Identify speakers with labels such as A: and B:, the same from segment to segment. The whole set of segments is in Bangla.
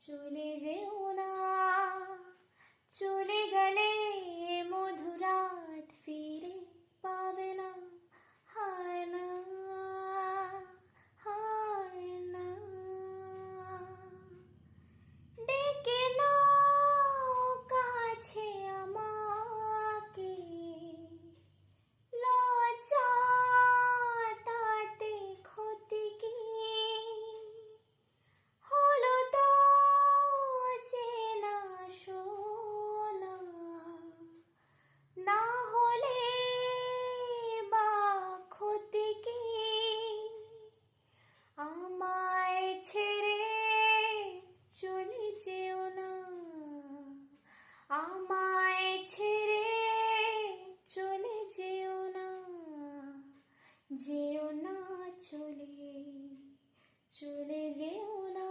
A: চলে যেও না, চলে গেলে মধুরাত ফিরে পাবে না, হায় না, হায় না। ডেকে নাও কাছে আমাকে, লজ্জা তাতে ক্ষতি কি, হলো তো চেনা শোনা, না হলে বা ক্ষতি কি, আমায় ছেড়ে চলে যেও না, আমায় ছেড়ে চলে যেও না, যেও না চলে, চলে যেও না,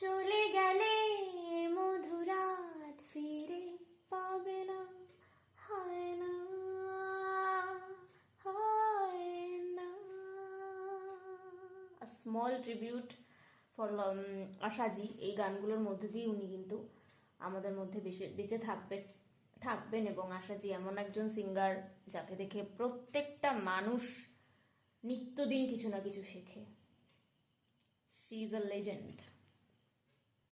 A: চলে গেলে মধুরাত ফিরে পাবে না, হায় না, হায় না। Small tribute for Ashaji. এই গানগুলোর মধ্যে দিয়ে উনি কিন্তু আমাদের মধ্যে বেঁচে থাকবেন এবং আশাজি এমন একজন সিঙ্গার যাকে দেখে প্রত্যেকটা মানুষ নিত্যদিন কিছু না কিছু শেখে। She is a legend.